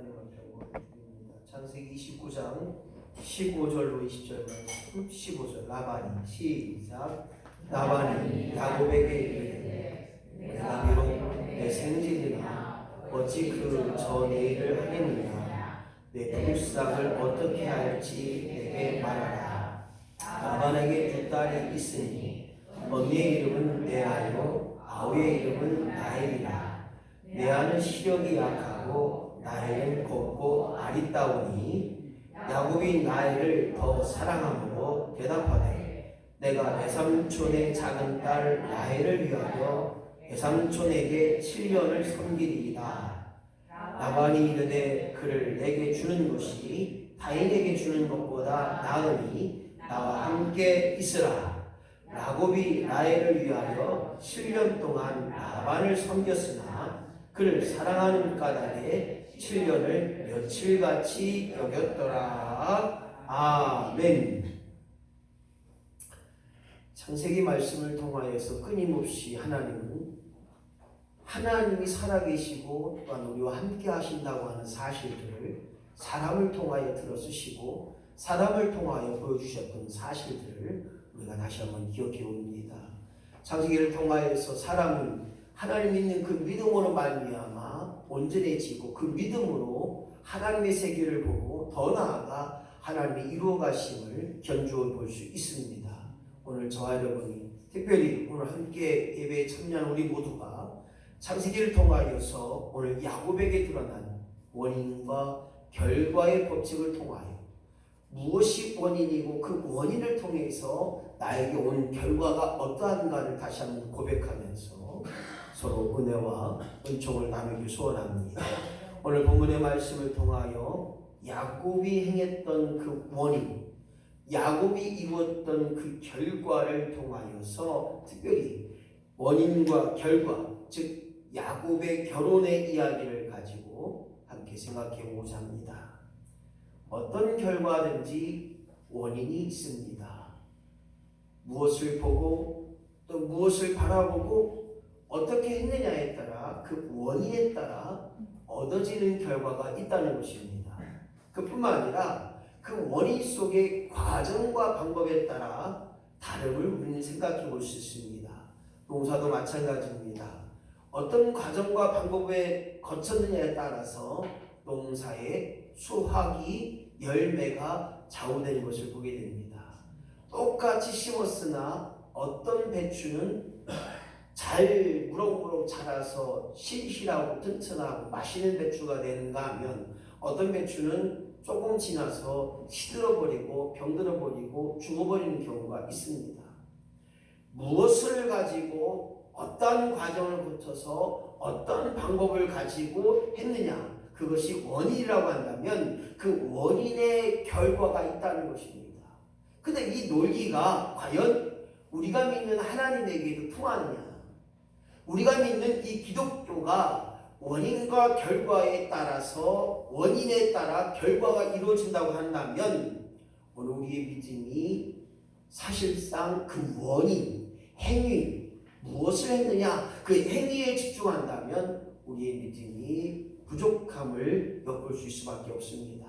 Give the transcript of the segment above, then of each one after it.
하나님 앞에 올려드립니다. 창세기 29장 15절로 20절 말씀. 15절 라반이 시작. 라반이 야곱에게 이르되 내가 비록 내 생질이나 어찌 그 전애일을 하겠느냐. 내 품삯을 어떻게 할지 내게 말하라. 라반에게 두 딸이 있으니 언니의 이름은 레아요 아우의 이름은 라헬이라. 레아는 시력이 약하고 라헬은 곱고 아리따우니 야곱이 라헬을 더 사랑함으로 대답하되 내가 내 삼촌의 작은 딸 라헬을 위하여 내 삼촌에게 7년을 섬기리이다. 라반이 이르되 그를 내게 주는 것이 타인에게 주는 것보다 나으니 나와 함께 있으라. 야곱이 라헬을 위하여 7년 동안 라반을 섬겼으나 그를 사랑하는 까닭에 7년을 며칠같이 여겼더라. 아멘. 창세기 말씀을 통하여서 끊임없이 하나님이 살아계시고 또한 우리와 함께 하신다고 하는 사실들을 사람을 통하여 들어주시고 사람을 통하여 보여주셨던 사실들을 우리가 다시 한번 기억해 봅니다. 창세기를 통하여서 사람은 하나님 믿는 그 믿음으로 말미암아 온전해지고 그 믿음으로 하나님의 세계를 보고 더 나아가 하나님의 이루어 가심을 견주어 볼 수 있습니다. 오늘 저와 여러분이 특별히 오늘 함께 예배에 참여한 우리 모두가 창세기를 통하여서 오늘 야곱에게 드러난 원인과 결과의 법칙을 통하여 무엇이 원인이고 그 원인을 통해서 나에게 온 결과가 어떠한가를 다시 한번 고백하면서 서로 은혜와 은총을 나누기 소원합니다. 오늘 본문의 말씀을 통하여 야곱이 행했던 그 원인, 야곱이 이루었던 그 결과를 통하여서 특별히 원인과 결과, 즉 야곱의 결혼의 이야기를 가지고 함께 생각해 보고자 합니다. 어떤 결과든지 원인이 있습니다. 무엇을 보고 또 무엇을 바라보고 어떻게 했느냐에 따라 그 원인에 따라 얻어지는 결과가 있다는 것입니다. 그뿐만 아니라 그 원인 속의 과정과 방법에 따라 다름을 우리는 생각해 볼 수 있습니다. 농사도 마찬가지입니다. 어떤 과정과 방법에 거쳤느냐에 따라서 농사의 수확이 열매가 좌우되는 것을 보게 됩니다. 똑같이 심었으나 어떤 배추는 잘 무럭무럭 자라서 실실하고 튼튼하고 맛있는 배추가 되는가 하면 어떤 배추는 조금 지나서 시들어버리고 병들어버리고 죽어버리는 경우가 있습니다. 무엇을 가지고 어떤 과정을 거쳐서 어떤 방법을 가지고 했느냐, 그것이 원인이라고 한다면 그 원인의 결과가 있다는 것입니다. 근데 이 논리가 과연 우리가 믿는 하나님에게도 통하느냐? 우리가 믿는 이 기독교가 원인과 결과에 따라서 원인에 따라 결과가 이루어진다고 한다면 오늘 우리의 믿음이 사실상 그 원인, 행위, 무엇을 했느냐 그 행위에 집중한다면 우리의 믿음이 부족함을 엿볼 수 있을 수밖에 없습니다.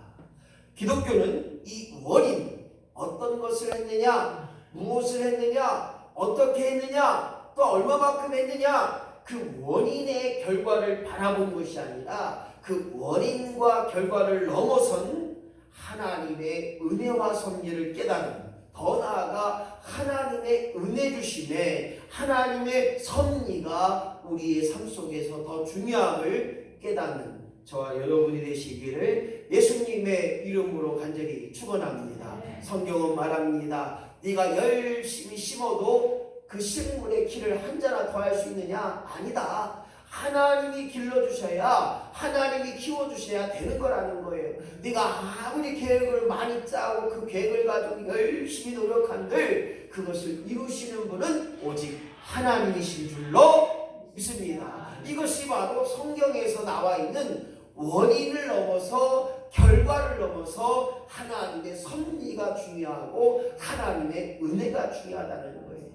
기독교는 이 원인, 어떤 것을 했느냐, 무엇을 했느냐, 어떻게 했느냐, 또 얼마만큼 했느냐, 그 원인의 결과를 바라보는 것이 아니라 그 원인과 결과를 넘어선 하나님의 은혜와 섭리를 깨닫는, 더 나아가 하나님의 은혜 주심에 하나님의 섭리가 우리의 삶 속에서 더 중요함을 깨닫는 저와 여러분이 되시기를 예수님의 이름으로 간절히 축원합니다. 성경은 말합니다. 네가 열심히 심어도 그 식물의 길을 한 자나 더 할 수 있느냐? 아니다. 하나님이 길러주셔야, 하나님이 키워주셔야 되는 거라는 거예요. 네가 아무리 계획을 많이 짜고 그 계획을 가지고 열심히 노력한들 그것을 이루시는 분은 오직 하나님이신 줄로 믿습니다. 이것이 바로 성경에서 나와 있는 원인을 넘어서 결과를 넘어서 하나님의 섭리가 중요하고 하나님의 은혜가 중요하다는 거예요.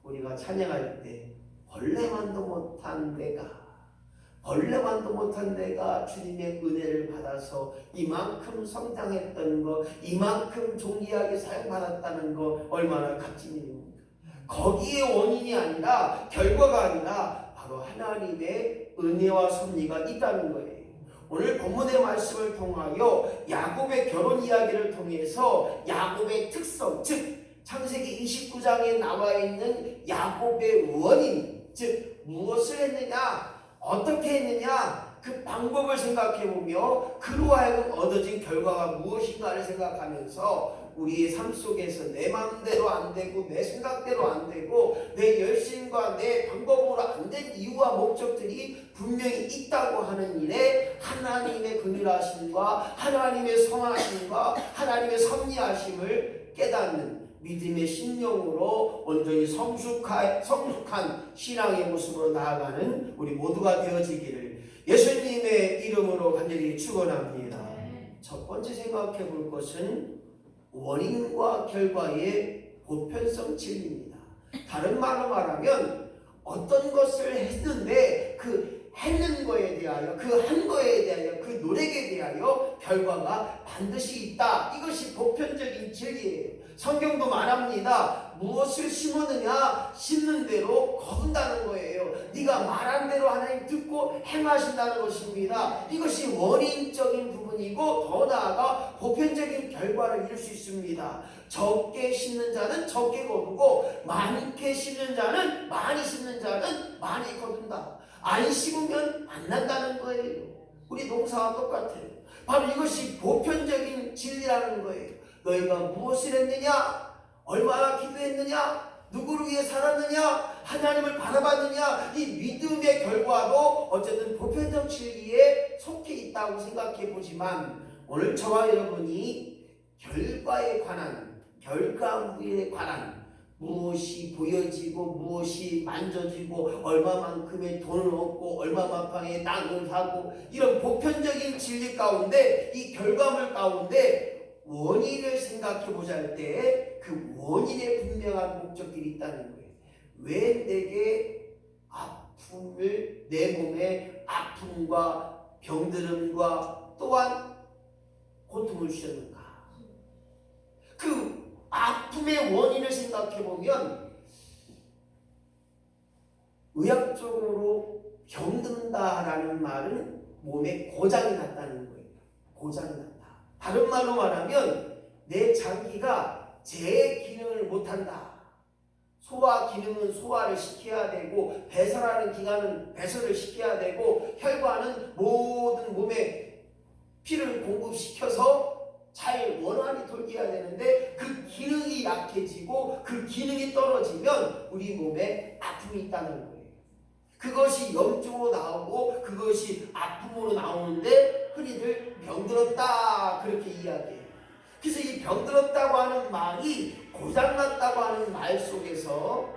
우리가 찬양할 때 벌레만도 못한 내가, 벌레만도 못한 내가 주님의 은혜를 받아서 이만큼 성장했던 거, 이만큼 존귀하게 사용받았다는 거 얼마나 값진 일입니까? 거기에 원인이 아니라, 결과가 아니라 바로 하나님의 은혜와 섭리가 있다는 거예요. 오늘 본문의 말씀을 통하여 야곱의 결혼 이야기를 통해서 야곱의 특성, 즉 창세기 29장에 나와 있는 야곱의 원인, 즉 무엇을 했느냐, 어떻게 했느냐, 그 방법을 생각해보며 그로 하여금 얻어진 결과가 무엇인가를 생각하면서 우리의 삶 속에서 내 마음대로 안 되고 내 생각대로 안 되고 내 열심과 내 방법으로 안 된 이유와 목적들이 분명히 있다고 하는 일에 하나님의 긍휼하심과 하나님의 선하심과 하나님의 섭리하심을 깨닫는 믿음의 심령으로 온전히 성숙한 신앙의 모습으로 나아가는 우리 모두가 되어지기를 예수님의 이름으로 간절히 축원합니다. 첫 번째 생각해 볼 것은 원인과 결과의 보편성 진리입니다. 다른 말로 말하면 어떤 것을 했는데 그 했는 거에 대하여, 그 한 거에 대하여, 그 노력에 대하여 결과가 반드시 있다. 이것이 보편적인 진리예요. 성경도 말합니다. 무엇을 심었느냐, 심는 대로 거둔다는 거예요. 네가 말한 대로 하나님 듣고 행하신다는 것입니다. 이것이 원인적인 부분이고 더 나아가 보편적인 결과를 이룰 수 있습니다. 적게 심는 자는 적게 거두고 많게 심는 자는 많이 심는 자는 많이 거둔다. 안 심으면 안 난다는 거예요. 우리 농사와 똑같아요. 바로 이것이 보편적인 진리라는 거예요. 너희가 무엇을 했느냐, 얼마나 기도했느냐, 누구를 위해 살았느냐, 하나님을 바라봤느냐, 이 믿음의 결과도 어쨌든 보편적 진리에 속해 있다고 생각해 보지만 오늘 저와 여러분이 결과에 관한, 결과물에 관한, 무엇이 보여지고 무엇이 만져지고 얼마만큼의 돈을 얻고 얼마만큼의 땅을 사고 이런 보편적인 진리 가운데, 이 결과물 가운데 원인을 생각해 보자 할 때 그 원인에 분명한 목적들이 있다는 거예요. 왜 내게 아픔을, 내 몸에 아픔과 병들음과 또한 고통을 주셨는가? 그 아픔의 원인을 생각해 보면 의학적으로 병든다라는 말은 몸에 고장이 났다는 거예요. 고장이 났다. 다른 말로 말하면 내 장기가 제 기능을 못한다. 소화 기능은 소화를 시켜야 되고, 배설하는 기관은 배설을 시켜야 되고, 혈관은 모든 몸에 피를 공급시켜서 잘 원활히 돌게 해야 되는데 그 기능이 약해지고 그 기능이 떨어지면 우리 몸에 아픔이 있다는 거예요. 그것이 염증으로 나오고 그것이 아픔으로 나오는데 흔히들 병들었다 그렇게 이야기해요. 그래서 이 병들었다고 하는 말이 고장났다고 하는 말 속에서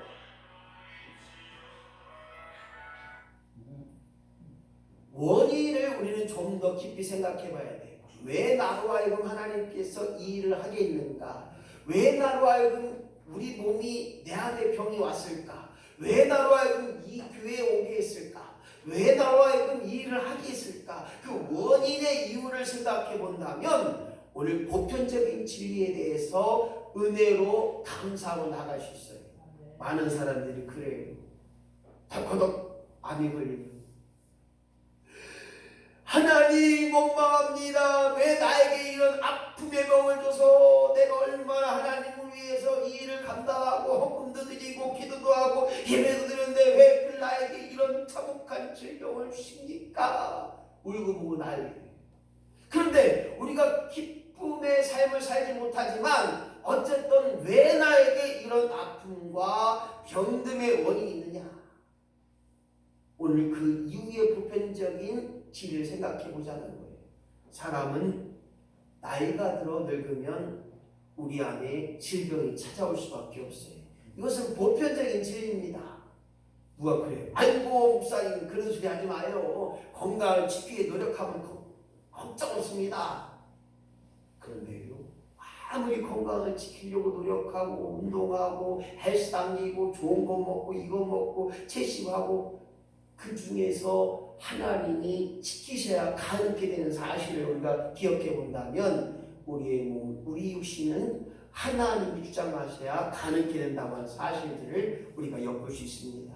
원인을 우리는 좀 더 깊이 생각해 봐야 돼요. 왜 나로 하여금 하나님께서 이 일을 하게 했는가? 왜 나로 하여금 우리 몸이 내 안에 병이 왔을까? 왜 나로 하여금 이 교회에 오게 했을까? 왜 나로 하여금 이 일을 하게 했을까? 그 원인의 이유를 생각해 본다면 오늘 보편적인 진리에 대해서 은혜로 감사하고 나갈 수 있어요. 많은 사람들이 그래요. 덜커덕 암이 걸리면 하나님 원망합니다. 왜 나에게 이런 아픔의 병을 줘서 내가 얼마나 하나님을 위해서 이 일을 감당하고 헌금도 드리고 기도도 하고 예배도 드렸는데 왜 나에게 이런 참혹한 질병을 주십니까? 울고불고 난리. 그런데 우리가 기쁨의 삶을 살지 못하지만 어쨌든 왜 나에게 이런 아픔과 병듦의 원인이 있느냐? 오늘 그 이유의 보편적인 진리를 생각해 보자는 거예요. 사람은 나이가 들어 늙으면 우리 안에 질병이 찾아올 수밖에 없어요. 이것은 보편적인 진리입니다. 누가 그래요? 아이고 목사님 그런 소리 하지 마요. 건강을 지키기 노력하면 걱정 없습니다. 그런데요, 아무리 건강을 지키려고 노력하고 운동하고 헬스 당기고 좋은 거 먹고 이거 먹고 채식하고 그 중에서 하나님이 지키셔야 가능하게 되는 사실을 우리가 기억해 본다면 우리의 몸, 우리 육신은 하나님이 주장하셔야 가능하게 된다고 하는 사실들을 우리가 엿볼 수 있습니다.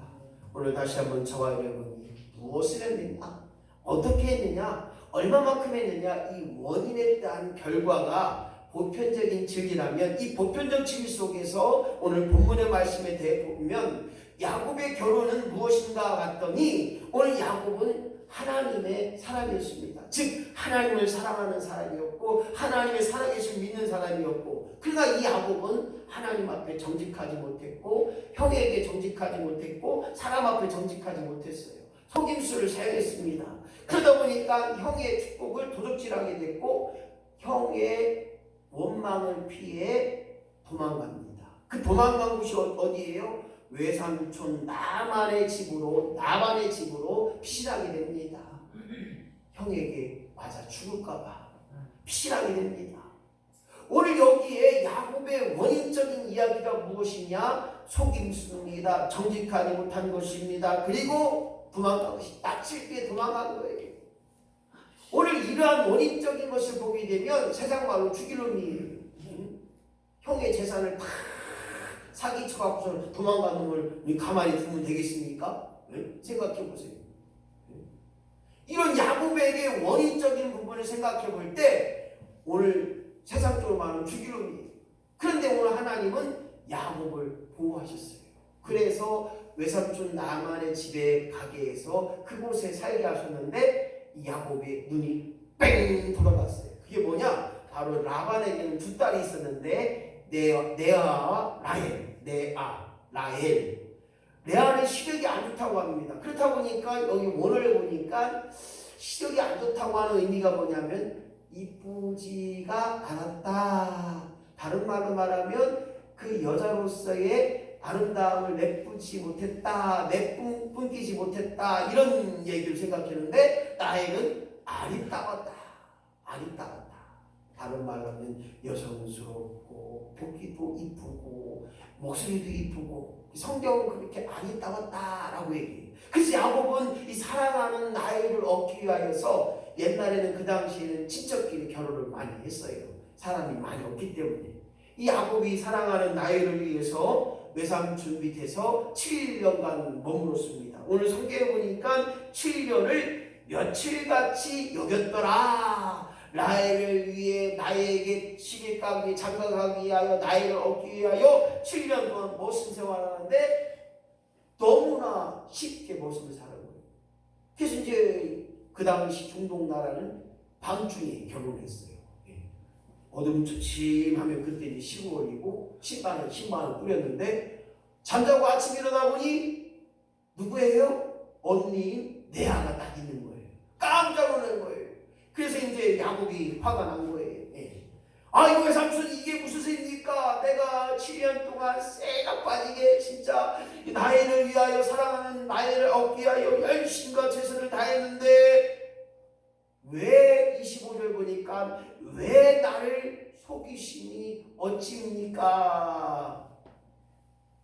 오늘 다시 한번 저와 여러분이 무엇을 했느냐, 어떻게 했느냐, 얼마만큼 했느냐, 이 원인에 대한 결과가 보편적인 진리라면 이 보편적 진리 속에서 오늘 본문의 말씀에 대해 보면 야곱의 결혼은 무엇인가 봤더니 오늘 야곱은 하나님의 사람이었습니다. 즉 하나님을 사랑하는 사람이었고 하나님의 살아계신 믿는 사람이었고, 그러나 이 야곱은 하나님 앞에 정직하지 못했고 형에게 정직하지 못했고 사람 앞에 정직하지 못했어요. 속임수를 사용했습니다. 그러다 보니까 형의 축복을 도둑질하게 됐고 형의 원망을 피해 도망갑니다. 그 도망간 곳이 어디예요? 외삼촌 나만의 집으로 피신하게 됩니다. 형에게 맞아 죽을까봐 피신하게 됩니다. 오늘 여기에 야곱의 원인적인 이야기가 무엇이냐? 속임수입니다. 정직하지 못한 것입니다. 그리고 도망간 것이 낯을 피해 도망간 거예요. 오늘 이러한 원인적인 것을 보게 되면 세상 말로 죽일 놈이 형의 재산을 다 사기쳐갖고서 도망간 놈을 가만히 두면 되겠습니까? 생각해 보세요. 이런 야곱에게 원인적인 부분을 생각해 볼 때 오늘 세상적으로 말하면 죽일 놈이에요. 그런데 오늘 하나님은 야곱을 보호하셨어요. 그래서 외삼촌 나만의 집에 가게 해서 그곳에 살게 하셨는데 이 야곱의 눈이 뺑 돌아갔어요. 그게 뭐냐? 바로 라반에게는 두 딸이 있었는데 레아와 라헬. 레아는 시력이 안 좋다고 합니다. 그렇다 보니까 여기 원어를 보니까 시력이 안 좋다고 하는 의미가 뭐냐면 이쁘지가 않았다. 다른 말로 말하면 그 여자로서의 아름다움을 내뿜지 못했다, 내뿜기지 못했다, 이런 얘기를 생각했는데 라헬은 아리따웠다. 다른 말로 하면 여성스럽고 보기도 이쁘고 목소리도 이쁘고 성경은 그렇게 아리따웠다라고 얘기해요. 그래서 야곱은 이 사랑하는 라헬을 얻기 위하여서 옛날에는 그 당시에는 친척끼리 결혼을 많이 했어요. 사람이 많이 없기 때문에. 이 야곱이 사랑하는 라헬을 위해서 외삼촌 밑에서 7년간 머물렀습니다. 오늘 성경에 보니까 7년을 며칠같이 여겼더라. 라헬을 위해 나에게 시집가기 장가가기 위하여 나이를 얻기 위하여 7년 동안 멋진 생활을 하는데 너무나 쉽게 멋을 사는 거예요. 그래서 이제 그 당시 중동 나라는 밤중에 결혼했어요. 어둠침하면 그때 이제 12월이고 신발을 뿌렸는데 잠자고 아침에 일어나 보니 누구예요? 언니인 레아가 딱 있는 거예요. 깜짝 놀란 거예요. 그래서 이제 야곱이 화가 난 거예요. 이거 외삼촌 이게 무슨 소리입니까? 내가 7년 동안 쇠가 빠지게 진짜 나이를 위하여 사랑하는 나이를 얻기 위하여 열심과 최선을 다했는데 왜 25절 보니까 왜 나를 속이심이 어찌입니까?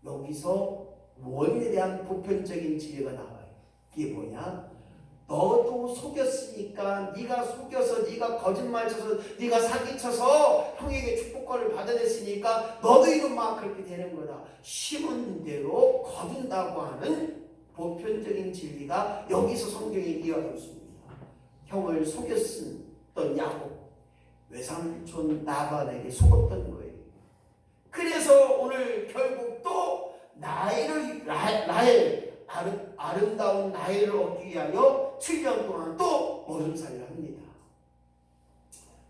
여기서 원인에 대한 보편적인 진리가 나와요. 이게 뭐냐? 너도 속였으니까, 네가 속여서, 네가 거짓말쳐서, 네가 사기쳐서 형에게 축복권을 받아냈으니까 너도 이놈아 그렇게 되는 거다. 심은 대로 거둔다고 하는 보편적인 진리가 여기서 성경에 이어져 있습니다. 형을 속였던 야곱, 외삼촌 라반에게 속았던 거예요. 그래서 오늘 결국 또 라헬 아름다운 나이를 얻기 위하여 7년 동안 또 머슴살이를 합니다.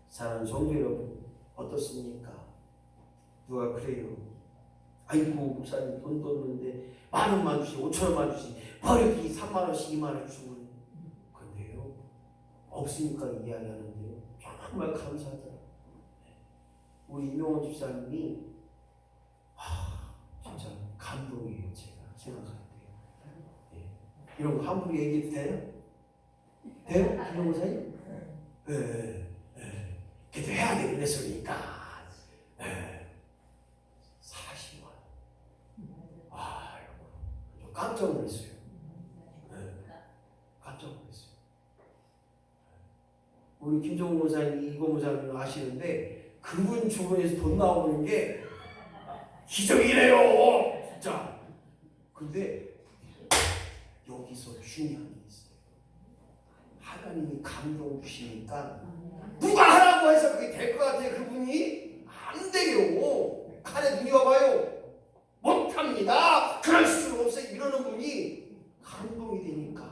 사랑하는 성도 여러분, 어떻습니까? 누가 그래요? 아이고 목사님 돈 떴는데 10,000원만 주시, 5,000원만 주시, 버리기 30,000원씩 20,000원 주시면 근데요 없으니까 이야기하는데요 정말 감사하더라고요. 우리 이명원 집사님이 진짜 감동이에요. 제가 생각할 때 이런 거 함부로 얘기해도 돼요? 돼요? 김영호 사님? 그래도 해야 되고 그랬으니까 40만 좀 깜짝 놀랐어요. 우리 김종우 목사님, 이고 목사님 아시는데 그분 주머니에서 돈 나오는 게 기적이래요. 진짜. 근데 여기서 중요한 게 있어요. 하나님이 감동 주시니까 누가 하라고 해서 그게 될 것 같아요. 그분이 안 돼요. 칼에 눈이 와봐요. 못합니다. 그럴 수는 없어요. 이러는 분이 감동이 되니까.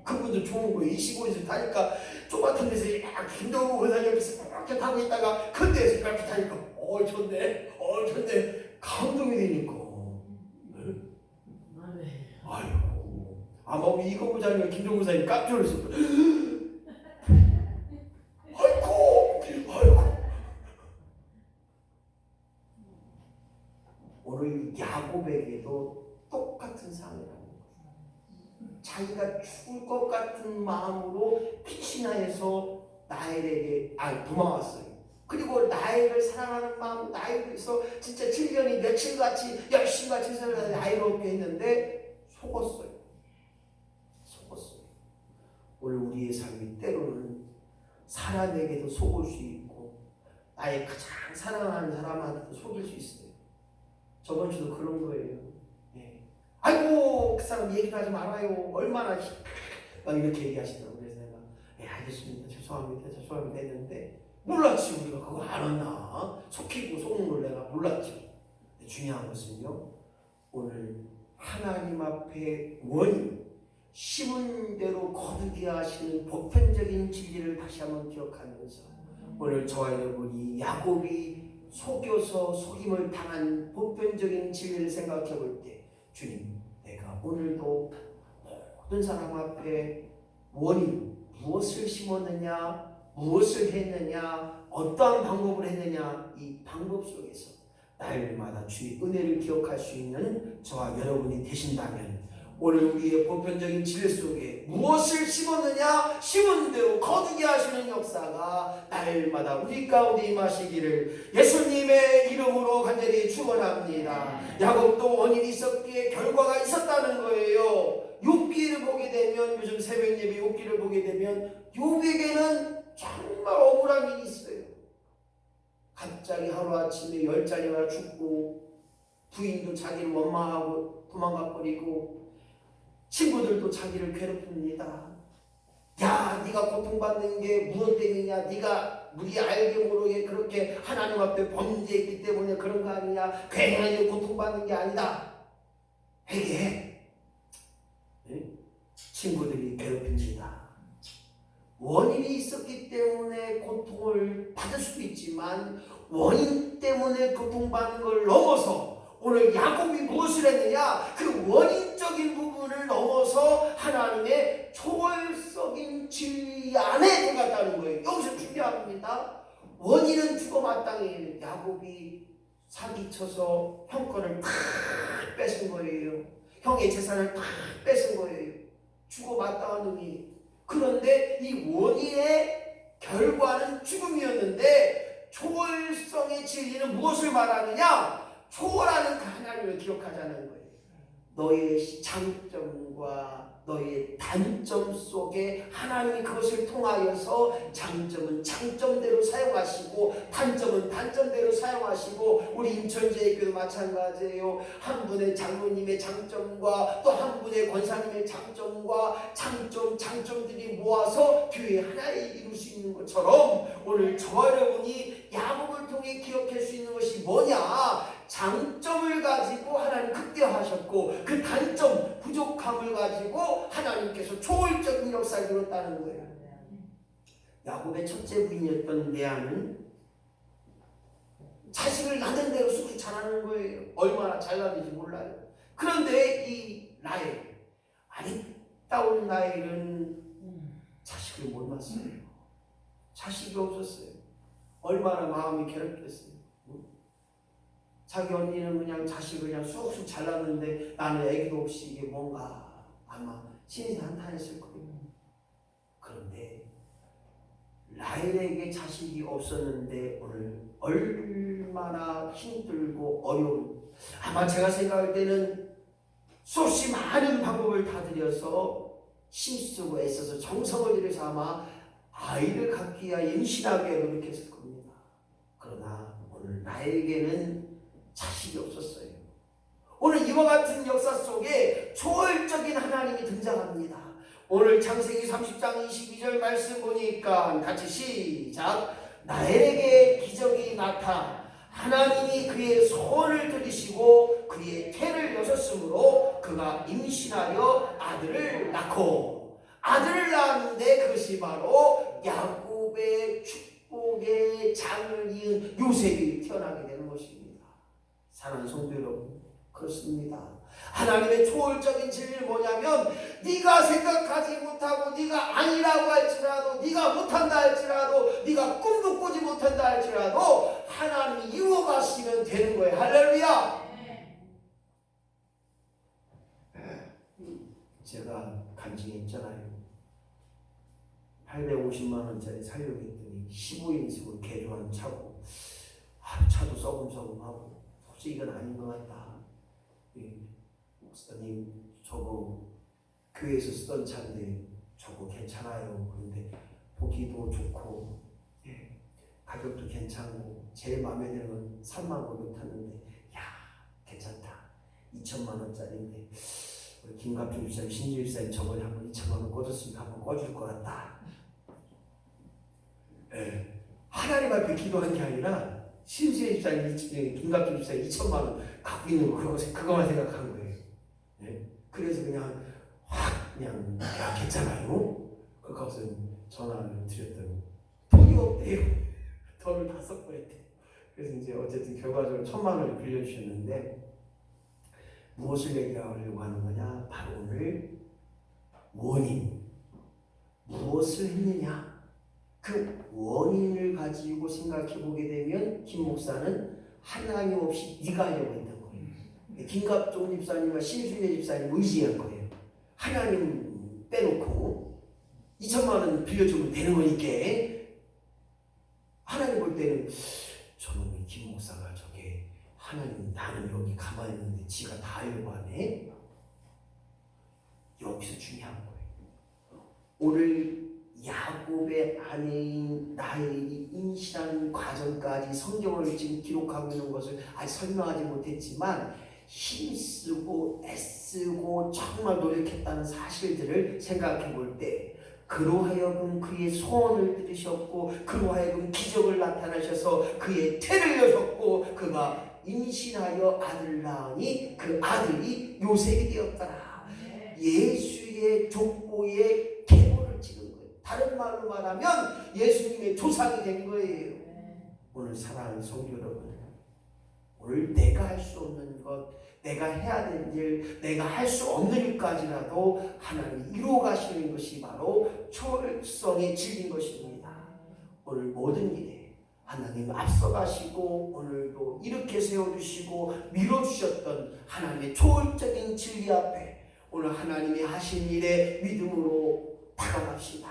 그분도 좋은 거예요. 25에서 타니까 좁았던 데서 김정우 회사 옆에서 이렇게 타고 있다가 큰 데서 이렇게 타니까 좋네. 좋네. 감동이 되니까. 네? 아유. 아마 우리 이거 부장님 김정우 회사님 깜짝 놀랐을 거예요. 아이고. 오늘 야곱에게도 똑같은 상황이라는 거예요. 자기가 죽을 것 같은 마음으로 피신하여서 나엘에게 도망왔어요. 그리고 나엘을 사랑하는 마음, 나엘에서 진짜 7년이 며칠같이 열심같이 살아서 나엘을 얻게 했는데 속았어요. 오늘 우리의 삶이 때로는 사람에게도 속을 수 있고 나의 가장 사랑하는 사람한테도 속일 수 있어요. 저번 주도 그런 거예요. 네. 아이고 그 사람 얘기하지 말아요. 얼마나 막 이렇게 얘기하시더라고요. 그래서 내가 알겠습니다. 죄송합니다 했는데 몰랐지. 우리가 그거 알았나? 속이고 속는 걸 내가 몰랐지. 중요한 것은요, 오늘 하나님 앞에 원인 심은 대로 거두게 하시는 보편적인 진리를 다시 한번 기억하면서 오늘 저와 여러분이 야곱이 속여서 속임을 당한 보편적인 진리를 생각해 볼 때, 주님, 내가 오늘도 모든 사람 앞에 원인, 무엇을 심었느냐, 무엇을 했느냐, 어떠한 방법을 했느냐, 이 방법 속에서 날마다 주의 은혜를 기억할 수 있는 저와 여러분이 되신다면 오늘 우리의 보편적인 진리 속에 무엇을 심었느냐, 심은 대로 거두게 하시는 역사가 날마다 우리 가운데 임하시기를 예수님의 이름으로 간절히 축원합니다. 야곱도 원인이 있었기에 결과가 있었다는 거예요. 욥기를 보게 되면, 요즘 새벽 예배 욥기를 보게 되면 욥에게는 정말 억울한 일이 있어요. 갑자기 하루아침에 10자리가 죽고 부인도 자기를 원망하고 도망가 버리고 친구들도 자기를 괴롭힙니다. 야, 네가 고통받는 게 무엇 때문이냐? 네가 우리 알게 모르게 그렇게 하나님 앞에 범죄했기 때문에 그런 거 아니냐? 괜히 고통받는 게 아니다. 회개해. 네? 친구들이 괴롭힙니다. 원인이 있었기 때문에 고통을 받을 수도 있지만 원인 때문에 고통받는 걸 넘어서 오늘 야곱이 무엇을 했느냐? 그 원인적인 부분을 넘어서 하나님의 초월적인 진리 안에 들어갔다는 거예요. 여기서 중요합니다. 원인은 죽어 마땅히 야곱이 사기쳐서 형 거를 다 뺏은 거예요. 형의 재산을 다 뺏은 거예요. 죽어 마땅한 놈이. 그런데 이 원인의 결과는 죽음이었는데 초월성의 진리는 무엇을 말하느냐? 초월하는 그 하나님을 기억하자는 거예요. 너의 장점과 너의 단점 속에 하나님이 그것을 통하여서 장점은 장점대로 사용하시고 단점은 단점대로 사용하시고 우리 인천제일교도 마찬가지예요. 한 분의 장로님의 장점과 또 한 분의 권사님의 장점과 장점들이 모아서 교회 하나에 이룰 수 있는 것처럼 오늘 저와 여러분이 야곱을 통해 기억할 수 있는 것이 뭐냐? 장점을 가지고 하나님 극대화하셨고 그 단점, 부족함을 가지고 하나님께서 초월적인 역사를 이뤘다는 거예요. 야곱의 첫째 부인이었던 레아는 자식을 낳는 대로 쑥쑥 자라는 거예요. 얼마나 잘 낳는지 몰라요. 그런데 이 라헬, 아리따운 라헬은 자식을 못 낳았어요. 자식이 없었어요. 얼마나 마음이 괴롭겠어요. 자기 언니는 그냥 자식을 그냥 쑥쑥 잘랐는데 나는 애기도 없이 이게 뭔가 아마 신이 한탄했을 거예요. 그런데 라헬에게 자식이 없었는데 오늘 얼마나 힘들고 어려운, 아마 제가 생각할 때는 수없이 많은 방법을 다 들여서 힘쓰고 애써서 정성을 들여서 아마 아이를 갖기 위하여 임신하기 위해 노력했을 겁니다. 그러나 오늘 나에게는 자식이 없었어요. 오늘 이와 같은 역사 속에 초월적인 하나님이 등장합니다. 오늘 창세기 30장 22절 말씀 보니까 같이 시작. 나에게 기적이 나타 하나님이 그의 손을 들이시고 그의 태를 여셨으므로 그가 임신하여 아들을 낳고 아들을 낳았는데 그것이 바로 야곱의 축복의 장을 이은 요셉이 태어나게 되는 것입니다. 사랑하는 성도 여러분, 그렇습니다. 하나님의 초월적인 진리는 뭐냐면 네가 생각하지 못하고 네가 아니라고 할지라도 네가 못한다 할지라도 네가 꿈도 꾸지 못한다 할지라도 하나님이 이루어가시면 되는 거예요. 할렐루야. 제가 간증했잖아요. 850만 원짜리 살려고 했더니 15인승을 개조한 차고 차도 썩음썩음하고 솔직히 이건 아닌 것 같다. 목사님 저거 교회에서 쓰던 차인데 저거 괜찮아요. 그런데 보기도 좋고 가격도 괜찮고 제일 마음에 드는 건 3만 5백 탔는데 야 괜찮다. 2천만 원짜리인데 김갑중 집사님 신주 집사님 저번에 한번 2천만 원 꽂았으니까 한번 꽂을 것 같다. 하나님 앞에 기도한 게 아니라 신주 집사님 김갑중 집사님 2천만 원 갖고 있는 거 그거만 생각한 거예요. 그래서 그냥 확 그냥 야 괜찮아요? 그래서 전화를 드렸더니 돈이 없대요. 돈을 다 썼버렸대요. 그래서 이제 어쨌든 결과적으로 1,000만 원을 빌려주셨는데 무엇을 얘기하려고 하는 거냐? 바로 오늘 원인 무엇을 했느냐? 그 원인을 가지고 생각해 보게 되면 김 목사는 하나님 없이 네가 하려고 했던 거예요. 김갑종 집사님과 신순례 집사님 의지한 거예요. 하나님 빼놓고 2천만 원 빌려주면 되는 거니까 하나님 볼 때는 저놈의 김 목사가 저게 하나님 나는 여기 가만히 있는데 지가 다 하려고 하네. 여기서 중요한 거예요. 오늘 야곱의 아내인 라헬이 임신하는 과정까지 성경을 지금 기록하고 있는 것을 아직 설명하지 못했지만 힘쓰고 애쓰고 정말 노력했다는 사실들을 생각해 볼 때 그로 하여금 그의 소원을 들으셨고 그로 하여금 기적을 나타나셔서 그의 태를 여셨고 그가 임신하여 아들을 낳으니 그 아들이 요셉이 되었더라. 예수의 족보의 계보를 찍은 거예요. 다른 말로 말하면 예수님의 조상이 된 거예요. 오늘 사랑하는 성도 여러분, 오늘 내가 할 수 없는 것, 내가 해야 될 일, 내가 할 수 없는 일까지라도 하나님이 이루어 가시는 것이 바로 초월성의 진리인 것입니다. 오늘 모든 일에 하나님 앞서 가시고 오늘도 이렇게 세워주시고 밀어주셨던 하나님의 초월적인 진리 앞에 오늘 하나님이 하신 일에 믿음으로 다가갑시다.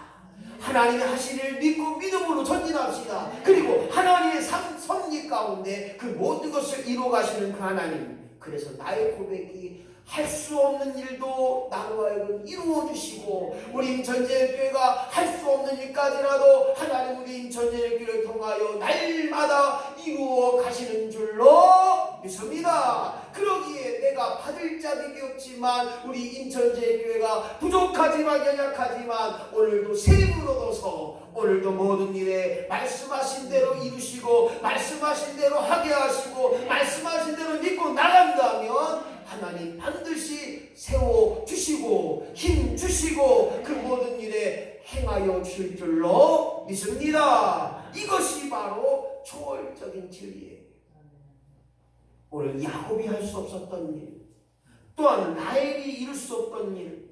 하나님이 하신 일을 믿고 믿음으로 전진합시다. 그리고 하나님의 섭리 가운데 그 모든 것을 이루어 가시는 그 하나님, 그래서 나의 고백이 할 수 없는 일도 나로 하여금 이루어 주시고 우리 임천제일교회가 할 수 없는 일까지라도 하나님 우리 임천제일교회를 통하여 날마다 이루어 가시는 줄로 믿습니다. 그러기에 내가 받을 자격이 없지만 우리 임천제일교회가 부족하지만 연약하지만 오늘도 세임을 얻어서 오늘도 모든 일에 말씀하신 대로 이루시고 말씀하신 대로 하게 하시고 말씀하신 대로 믿고 나간다면 하나님 반드시 세워주시고 힘주시고 그 모든 일에 행하여 주실 줄로 믿습니다. 이것이 바로 초월적인 진리예요. 오늘 야곱이 할 수 없었던 일, 또한 라헬이 이룰 수 없던 일,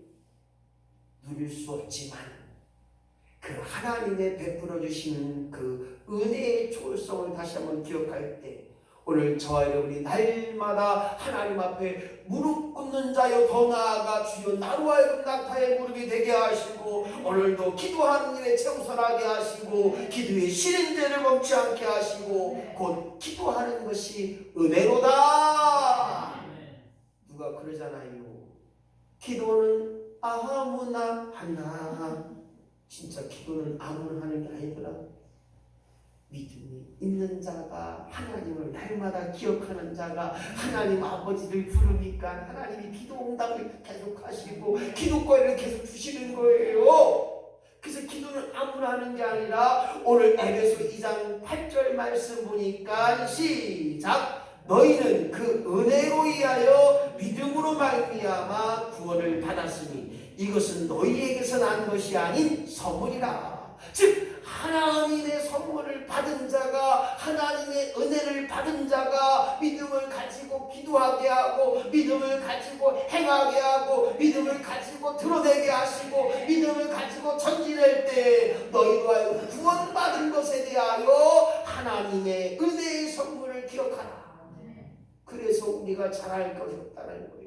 누릴 수 없지만 그 하나님의 베풀어 주신 그 은혜의 초월성을 다시 한번 기억할 때 오늘 저와 여러분이 날마다 하나님 앞에 무릎 꿇는 자여 더 나아가 주여 나로 하여금 낙타의 무릎이 되게 하시고 오늘도 기도하는 일에 청선하게 하시고 기도의 실행제를 멈추지 않게 하시고 곧 기도하는 것이 은혜로다. 누가 그러잖아요. 기도는 아무나 하나 진짜 기도는 아무나 하는 게 아니더라. 믿음이 있는 자가, 하나님을 날마다 기억하는 자가 하나님 아버지를 부르니까 하나님이 기도 응답을 계속 하시고 기도거리를 계속 주시는 거예요. 그래서 기도는 아무나 하는 게 아니라 오늘 에베소 2장 8절 말씀 보니까 시작! 너희는 그 은혜로 인하여 믿음으로 말미암아 구원을 받았으니 이것은 너희에게서 난 것이 아닌 선물이라. 즉 하나님의 선물을 받은 자가, 하나님의 은혜를 받은 자가 믿음을 가지고 기도하게 하고, 믿음을 가지고 행하게 하고, 믿음을 가지고 드러내게 하시고, 믿음을 가지고 전진할 때 너희와 구원받은 것에 대하여 하나님의 은혜의 선물을 기억하라. 그래서 우리가 잘할 것이 없다는 거예요.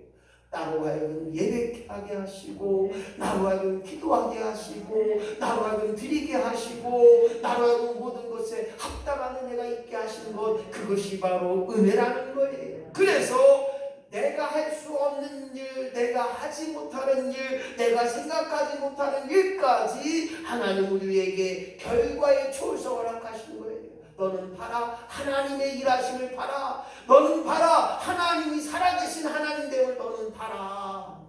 나로 하여금 예배하게 하시고, 나로 하여금 기도하게 하시고, 나로 하여금 드리게 하시고, 나로 하여금 모든 것에 합당한 은혜가 있게 하시는 것, 그것이 바로 은혜라는 거예요. 그래서 내가 할 수 없는 일, 내가 하지 못하는 일, 내가 생각하지 못하는 일까지 하나님 우리에게 결과의 초월성을 허락하시는 거예요. 너는 봐라, 하나님의 일하심을 봐라. 너는 봐라, 하나님이 살아계신 하나님됨을 너는 봐라.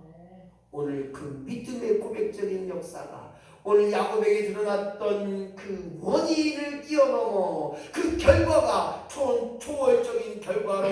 오늘 그 믿음의 고백적인 역사가, 오늘 야곱에게 드러났던 그 원인을 뛰어넘어 그 결과가 초월적인 결과로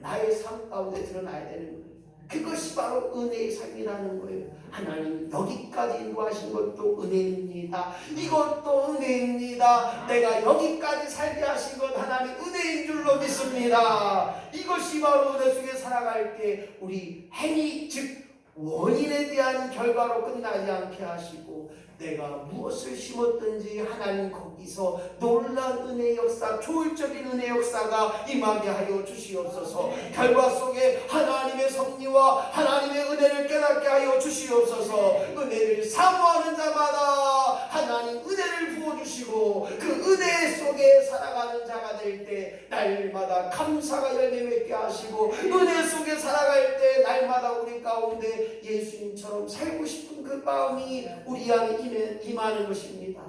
나의 삶 가운데 드러나야 되는 거예요. 그것이 바로 은혜의 삶이라는 거예요. 하나님 여기까지 인도하신 것도 은혜입니다. 이것도 은혜입니다. 내가 여기까지 살게 하신 것 하나님 은혜인 줄로 믿습니다. 이것이 바로 은혜 속에 살아갈 때 우리 행위, 즉 원인에 대한 결과로 끝나지 않게 하시고, 내가 무엇을 심었든지 하나님 거기서 놀라운 은혜의 역사, 초월적인 은혜의 역사가 임하게 하여 주시옵소서. 결과 속에 하나님의 섭리와 하나님의 은혜를 깨닫게 하여 주시옵소서. 은혜를 사모하는 자마다 하나님 은혜를 부어주시고 그 은혜 속에 살아가는 자가 될 때 날마다 감사가 열매 맺게 하시고, 은혜 속에 살아갈 때 날마다 우리 가운데 예수님처럼 살고 싶은 그 마음이 우리 안에 임하는 것입니다.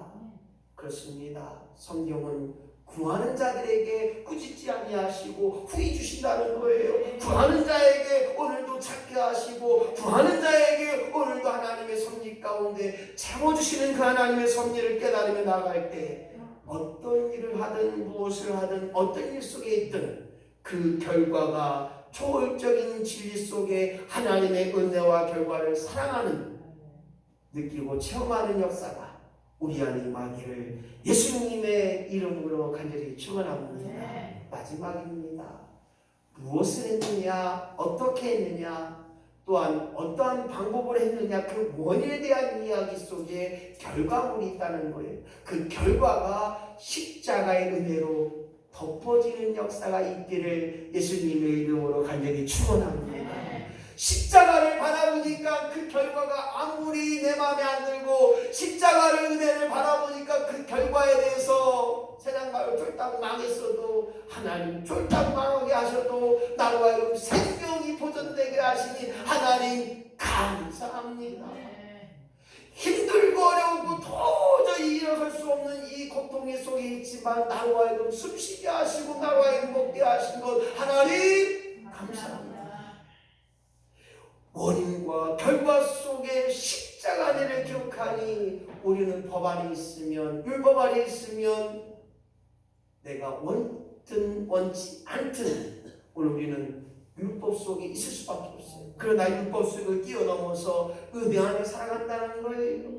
그렇습니다. 성경은 구하는 자들에게 꾸짖지 아니하시고 후히 주신다는 거예요. 구하는 자에게 오늘도 찾게 하시고, 구하는 자에게 오늘도 하나님의 섭리 가운데 채워주시는 그 하나님의 섭리를 깨달으며 나갈 때 어떤 일을 하든 무엇을 하든 어떤 일 속에 있든 그 결과가 초월적인 진리 속에 하나님의 은혜와 결과를 사랑하는, 느끼고 체험하는 역사가 우리 안에 임하기를 예수님의 이름으로 간절히 축원합니다. 마지막입니다. 무엇을 했느냐, 어떻게 했느냐, 또한 어떠한 방법을 했느냐, 그 원인에 대한 이야기 속에 결과물이 있다는 거예요. 그 결과가 십자가의 은혜로 덮어지는 역사가 있기를 예수님의 이름으로 간절히 축원합니다. 십자가를 바라보니까 그 결과가 아무리 내 마음에 안 들고, 십자가를 은혜를 바라보니까 그 결과에 대해서 세상 말로 쫄딱 망했어도, 하나님 쫄딱 망하게 하셔도 나로 하여금 생명이 보존되게 하시니 하나님 감사합니다. 힘들고 어려우고 도저히 일어설 수 없는 이 고통의 속에 있지만 나로 하여금 숨쉬게 하시고 나로 하여금 먹게 하신 것 하나님 감사합니다. 원인과 결과 속에 십자가 안에를 기억하니 우리는 법 안에 있으면, 율법 안에 있으면 내가 원든 원치 않든 오늘 우리는 율법 속에 있을 수밖에 없어요. 그러나 율법 속을 뛰어넘어서 은혜 안에 살아간다는 거예요.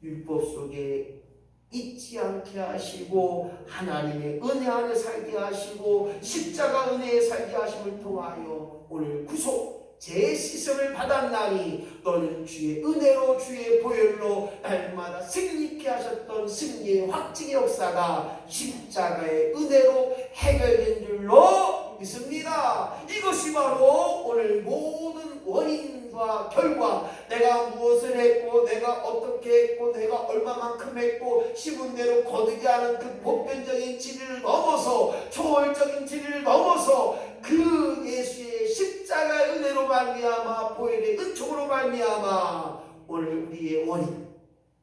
율법 속에 잊지 않게 하시고 하나님의 은혜 안에 살게 하시고 십자가 은혜에 살게 하심을 통하여 오늘 구속 제 씻음을 받았나니 너는 주의 은혜로 주의 보혈로 날마다 승리케 하셨던 승리의 확증의 역사가 십자가의 은혜로 해결된 줄로 믿습니다. 이것이 바로 오늘 모든 원인과 결과, 내가 무엇을 했고 내가 어떻게 했고 내가 얼마만큼 했고 심은 대로 거두게 하는 그 보편적인 진리를 넘어서, 초월적인 진리를 넘어서 그 예수의 십자가의 은혜로 말미암아 보혈의 은총으로 말미암아 오늘 우리의 원인,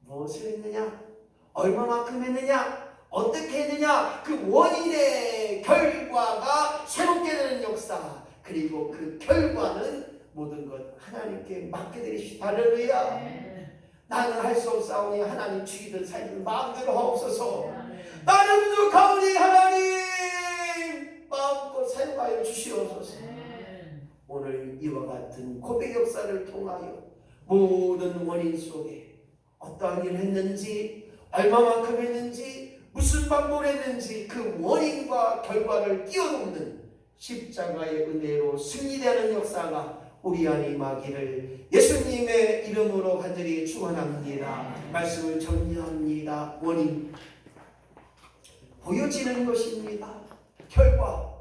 무엇을 했느냐? 얼마만큼 했느냐? 어떻게 했느냐? 그 원인의 결과가 새롭게 되는 역사, 그리고 그 결과는 모든 것 하나님께 맡겨드리십시오. 할렐루야. 나는 할 수 없사오니 하나님 죽이든 살든 마음대로 하옵소서. 나는 부족하오니 하나님 마음껏 사용하여 주시옵소서. 오늘 이와 같은 고백 역사를 통하여 모든 원인 속에 어떠한 일을 했는지, 얼마만큼 했는지, 무슨 방법을 했는지 그 원인과 결과를 뛰어넘는 십자가의 은혜로 승리되는 역사가 우리 안에 임하기를 예수님의 이름으로 간절히 축원합니다. 말씀을 정리합니다. 원인 보여지는 것입니다. 결과